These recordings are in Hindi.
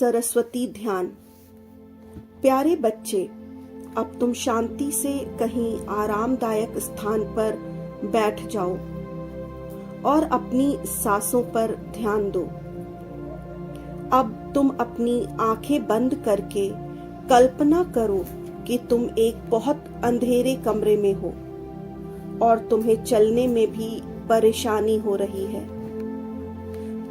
सरस्वती ध्यान। प्यारे बच्चे, अब तुम शांति से कहीं आरामदायक स्थान पर बैठ जाओ और अपनी सांसों पर ध्यान दो। अब तुम अपनी आंखें बंद करके कल्पना करो कि तुम एक बहुत अंधेरे कमरे में हो और तुम्हें चलने में भी परेशानी हो रही है।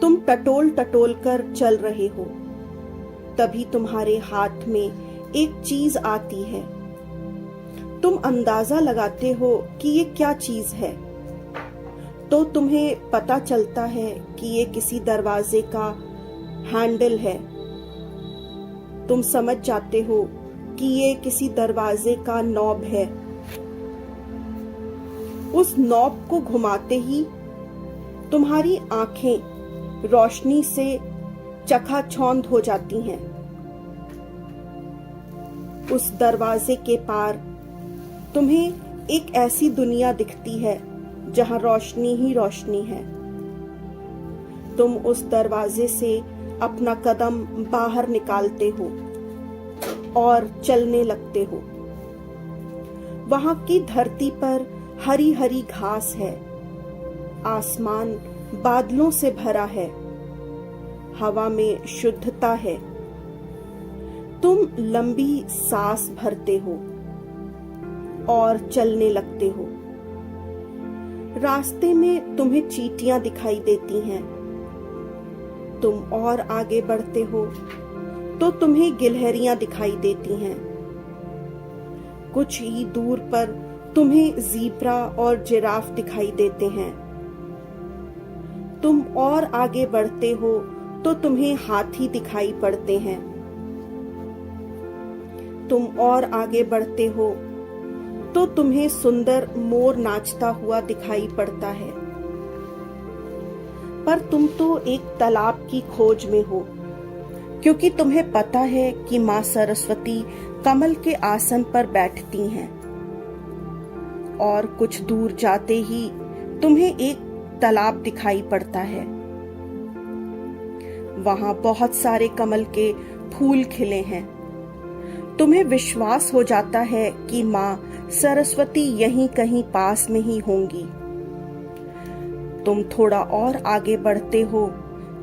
तुम टटोल टटोल कर चल रहे हो, तभी तुम्हारे हाथ में एक चीज आती है। तुम अंदाजा लगाते हो कि ये क्या चीज है, तो तुम्हें पता चलता है कि ये किसी दरवाजे का हैंडल है। तुम समझ जाते हो कि ये किसी दरवाजे का नॉब है। उस नॉब को घुमाते ही तुम्हारी आंखें रोशनी से चकाचौंध हो जाती हैं। उस दरवाजे के पार तुम्हें एक ऐसी दुनिया दिखती है जहां रोशनी ही रोशनी है। तुम उस दरवाजे से अपना कदम बाहर निकालते हो और चलने लगते हो। वहां की धरती पर हरी हरी घास है, आसमान बादलों से भरा है, हवा में शुद्धता है। तुम लंबी सांस भरते हो और चलने लगते हो। रास्ते में तुम्हें चींटियां दिखाई देती हैं। तुम और आगे बढ़ते हो तो तुम्हें गिलहरियां दिखाई देती हैं। कुछ ही दूर पर तुम्हें ज़ीब्रा और जिराफ दिखाई देते हैं। तुम और आगे बढ़ते हो तो तुम्हें हाथी दिखाई पड़ते हैं। तुम और आगे बढ़ते हो तो तुम्हें सुंदर मोर नाचता हुआ दिखाई पड़ता है। पर तुम तो एक तालाब की खोज में हो, क्योंकि तुम्हें पता है कि मां सरस्वती कमल के आसन पर बैठती हैं। और कुछ दूर जाते ही तुम्हें एक तालाब दिखाई पड़ता है। वहां बहुत सारे कमल के फूल खिले हैं। तुम्हें विश्वास हो जाता है कि मां सरस्वती यहीं कहीं पास में ही होंगी। तुम थोड़ा और आगे बढ़ते हो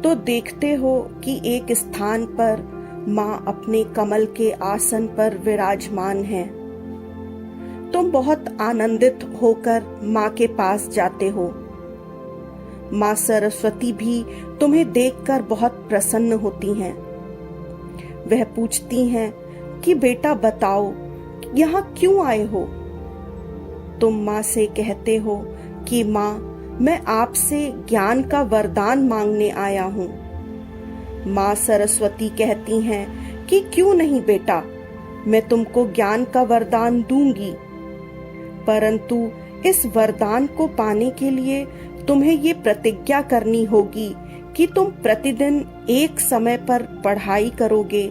तो देखते हो कि एक स्थान पर मां अपने कमल के आसन पर विराजमान है। तुम बहुत आनंदित होकर मां के पास जाते हो। मां सरस्वती भी तुम्हें देखकर बहुत प्रसन्न होती हैं। वह पूछती हैं कि बेटा बताओ, यहाँ क्यों आए हो? तुम मां से कहते हो कि मां, मैं आपसे ज्ञान का वरदान मांगने आया हूँ। मां सरस्वती कहती हैं कि क्यों नहीं बेटा, मैं तुमको ज्ञान का वरदान दूंगी, परंतु इस वरदान को पाने के लिए तुम्हें ये प्रतिज्ञा करनी होगी कि तुम प्रतिदिन एक समय पर पढ़ाई करोगे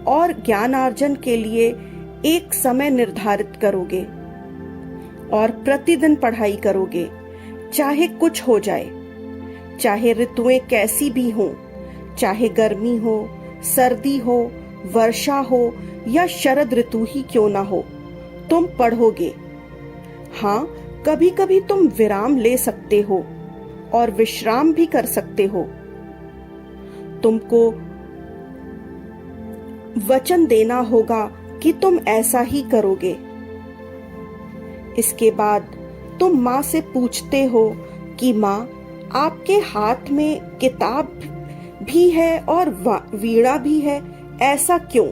और ज्ञानार्जन के लिए एक समय निर्धारित करोगे और प्रतिदिन पढ़ाई करोगे, चाहे कुछ हो जाए, चाहे ऋतुएं कैसी भी हों, चाहे गर्मी हो, सर्दी हो, वर्षा हो या शरद ऋतु ही क्यों ना हो, तुम पढ़ोगे। हाँ, कभी कभी तुम विराम ले सकते हो और विश्राम भी कर सकते हो। तुमको वचन देना होगा कि तुम ऐसा ही करोगे। इसके बाद तुम मां से पूछते हो कि मां, आपके हाथ में किताब भी है और वीणा भी है, ऐसा क्यों?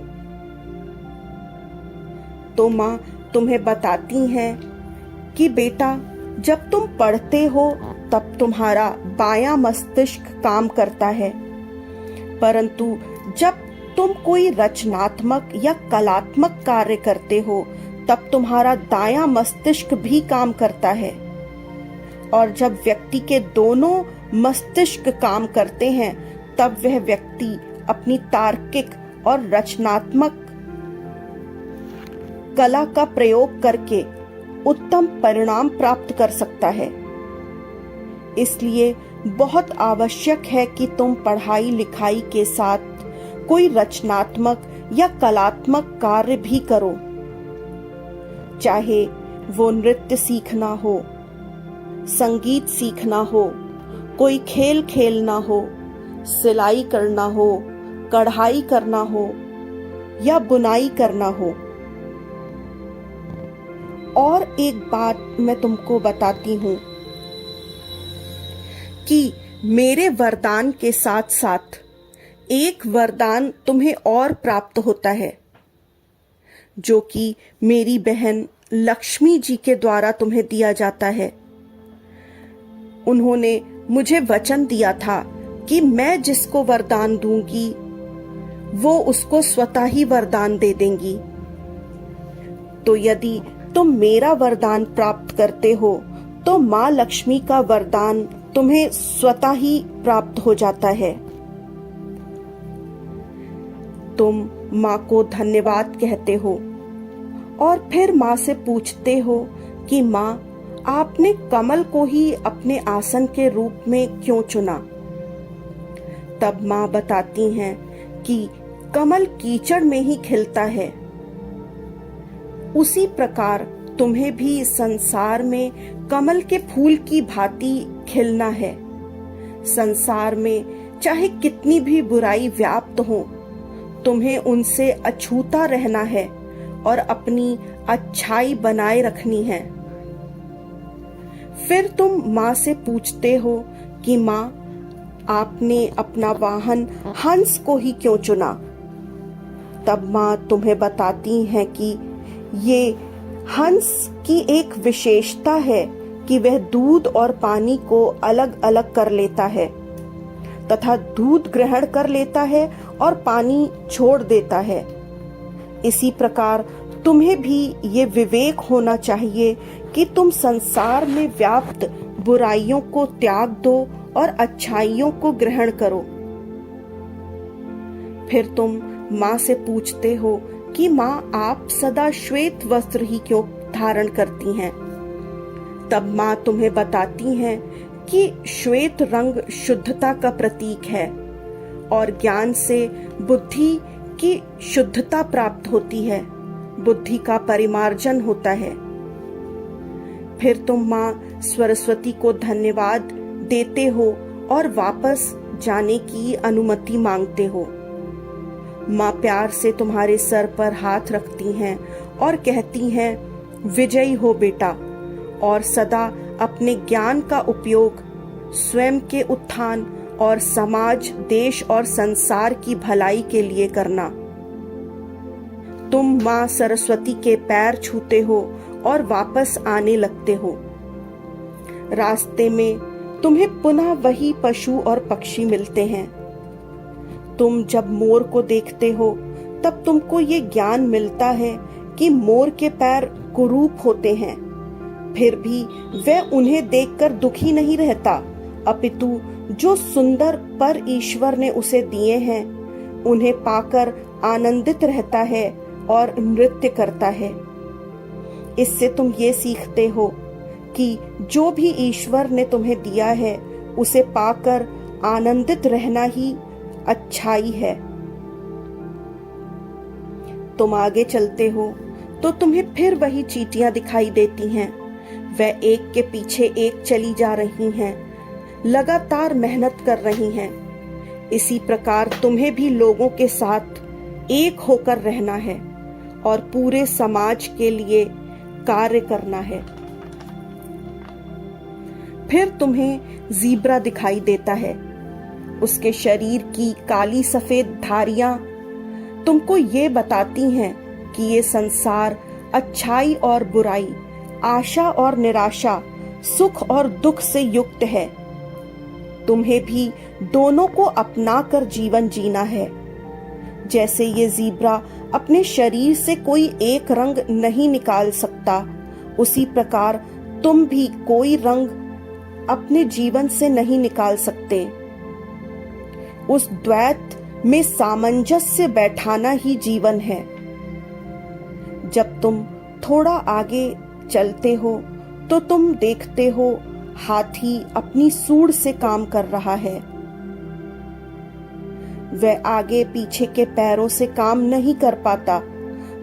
तो मां तुम्हें बताती हैं कि बेटा, जब तुम पढ़ते हो तब तुम्हारा बायां मस्तिष्क काम करता है, परंतु जब तुम कोई रचनात्मक या कलात्मक कार्य करते हो तब तुम्हारा दायां मस्तिष्क भी काम करता है। और जब व्यक्ति के दोनों मस्तिष्क काम करते हैं तब वह व्यक्ति अपनी तार्किक और रचनात्मक कला का प्रयोग करके उत्तम परिणाम प्राप्त कर सकता है। इसलिए बहुत आवश्यक है कि तुम पढ़ाई लिखाई के साथ कोई रचनात्मक या कलात्मक कार्य भी करो, चाहे वो नृत्य सीखना हो, संगीत सीखना हो, कोई खेल खेलना हो, सिलाई करना हो, कढ़ाई करना हो या बुनाई करना हो। और एक बात मैं तुमको बताती हूं कि मेरे वरदान के साथ साथ एक वरदान तुम्हें और प्राप्त होता है, जो कि मेरी बहन लक्ष्मी जी के द्वारा तुम्हें दिया जाता है। उन्होंने मुझे वचन दिया था कि मैं जिसको वरदान दूंगी वो उसको स्वतः ही वरदान दे देंगी। तो यदि तुम मेरा वरदान प्राप्त करते हो तो माँ लक्ष्मी का वरदान तुम्हें स्वतः ही प्राप्त हो जाता है। तुम माँ को धन्यवाद कहते हो और फिर माँ से पूछते हो कि माँ, आपने कमल को ही अपने आसन के रूप में क्यों चुना? तब माँ बताती हैं कि कमल कीचड़ में ही खिलता है, उसी प्रकार तुम्हें भी संसार में कमल के फूल की भांति खिलना है। संसार में चाहे कितनी भी बुराई व्याप्त हो, तुम्हें उनसे अछूता रहना है और अपनी अच्छाई बनाए रखनी है। फिर तुम माँ से पूछते हो कि माँ, आपने अपना वाहन हंस को ही क्यों चुना? तब माँ तुम्हें बताती हैं कि ये हंस की एक विशेषता है कि वह दूध और पानी को अलग अलग कर लेता है तथा दूध ग्रहण कर लेता है और पानी छोड़ देता है। इसी प्रकार तुम्हें भी ये विवेक होना चाहिए कि तुम संसार में व्याप्त बुराइयों को त्याग दो और अच्छाइयों को ग्रहण करो। फिर तुम माँ से पूछते हो कि माँ, आप सदा श्वेत वस्त्र ही क्यों धारण करती हैं? तब माँ तुम्हें बताती हैं कि श्वेत रंग शुद्धता का प्रतीक है और ज्ञान से बुद्धि की शुद्धता प्राप्त होती है, बुद्धि का परिमार्जन होता है। फिर तुम माँ सरस्वती को धन्यवाद देते हो और वापस जाने की अनुमति मांगते हो। माँ प्यार से तुम्हारे सर पर हाथ रखती हैं और कहती हैं, विजयी हो बेटा, और सदा अपने ज्ञान का उपयोग स्वयं के उत्थान और समाज, देश और संसार की भलाई के लिए करना। तुम माँ सरस्वती के पैर छूते हो और वापस आने लगते हो। रास्ते में तुम्हें पुनः वही पशु और पक्षी मिलते हैं। तुम जब मोर को देखते हो तब तुमको ये ज्ञान मिलता है कि मोर के पैर कुरूप होते हैं, फिर भी वह उन्हें देखकर दुखी नहीं रहता, अपितु जो सुंदर पर ईश्वर ने उसे दिए हैं उन्हें पाकर आनंदित रहता है और नृत्य करता है। इससे तुम ये सीखते हो कि जो भी ईश्वर ने तुम्हें दिया है उसे पाकर आनंदित रहना ही अच्छाई है। तुम आगे चलते हो तो तुम्हें फिर वही चींटियां दिखाई देती हैं। वह एक के पीछे एक चली जा रही हैं, लगातार मेहनत कर रही हैं। इसी प्रकार तुम्हें भी लोगों के साथ एक होकर रहना है और पूरे समाज के लिए कार्य करना है। फिर तुम्हें ज़ीब्रा दिखाई देता है। उसके शरीर की काली सफेद धारियां तुमको ये बताती हैं कि ये संसार अच्छाई और बुराई, आशा और निराशा, सुख और दुख से युक्त है। तुम्हें भी दोनों को अपनाकर जीवन जीना है। जैसे ये ज़ीब्रा अपने शरीर से कोई एक रंग नहीं निकाल सकता, उसी प्रकार तुम भी कोई रंग अपने जीवन से नहीं निकाल सकते। उस द्वैत में सामंजस्य बैठाना ही जीवन है। जब तुम थोड़ा आगे चलते हो तो तुम देखते हो हाथी अपनी सूंड से काम कर रहा है। वह आगे पीछे के पैरों से काम नहीं कर पाता,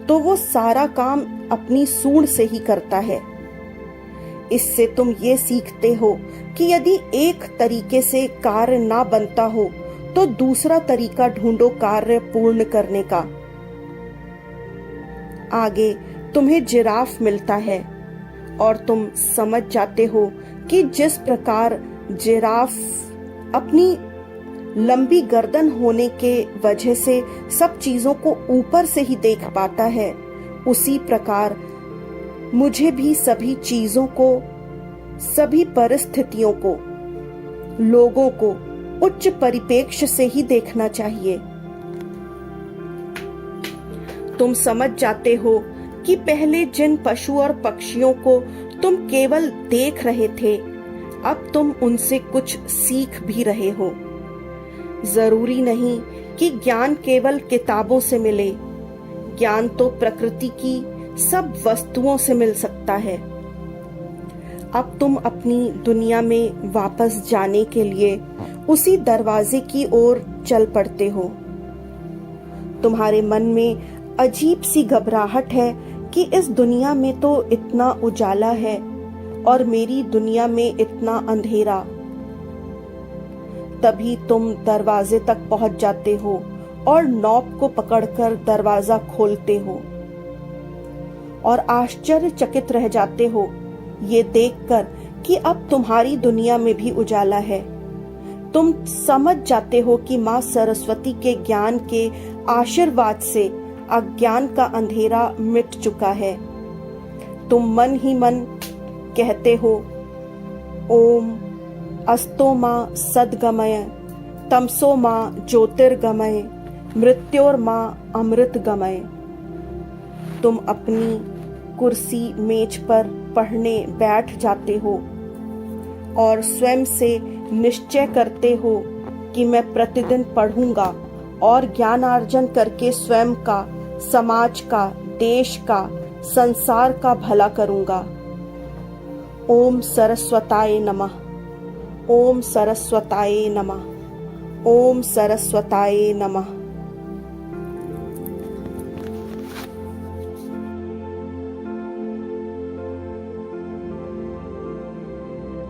तो वो सारा काम अपनी सूंड से ही करता है। इससे तुम ये सीखते हो कि यदि एक तरीके से कार्य ना बनता हो तो दूसरा तरीका ढूंढो कार्य पूर्ण करने का। आगे तुम्हें जिराफ मिलता है और तुम समझ जाते हो कि जिस प्रकार जिराफ अपनी लंबी गर्दन होने के वजह से सब चीजों को ऊपर से ही देख पाता है, उसी प्रकार मुझे भी सभी चीजों को, सभी परिस्थितियों को, लोगों को उच्च परिप्रेक्ष्य से ही देखना चाहिए। तुम समझ जाते हो कि पहले जिन पशु और पक्षियों को तुम केवल देख रहे थे, अब तुम उनसे कुछ सीख भी रहे हो। जरूरी नहीं कि ज्ञान केवल किताबों से मिले, ज्ञान तो प्रकृति की सब वस्तुओं से मिल सकता है। अब तुम अपनी दुनिया में वापस जाने के लिए उसी दरवाजे की ओर चल पड़ते हो। तुम्हारे मन में अजीब सी घबराहट है कि इस दुनिया में तो इतना उजाला है और मेरी दुनिया में इतना अंधेरा। तभी तुम दरवाजे तक पहुंच जाते हो और नॉब को पकड़कर दरवाजा खोलते हो और आश्चर्यचकित रह जाते हो ये देखकर कि अब तुम्हारी दुनिया में भी उजाला है। तुम समझ जाते हो कि माँ सरस्वती के ज्ञान के आशीर्वाद से अज्ञान का अंधेरा मिट चुका है। तुम मन ही मन कहते हो, ओम अस्तो माँ सद्गमय, तमसो माँ ज्योतिर्गमय, मृत्योर माँ अमृतगमय। तुम अपनी कुर्सी मेज पर पढ़ने बैठ जाते हो और स्वयं से निश्चय करते हो कि मैं प्रतिदिन पढ़ूंगा और ज्ञानार्जन करके स्वयं का, समाज का, देश का, संसार का भला करूंगा। ओम सरस्वताय नमः। ओम सरस्वताय नमः। ओम सरस्वताय नमः।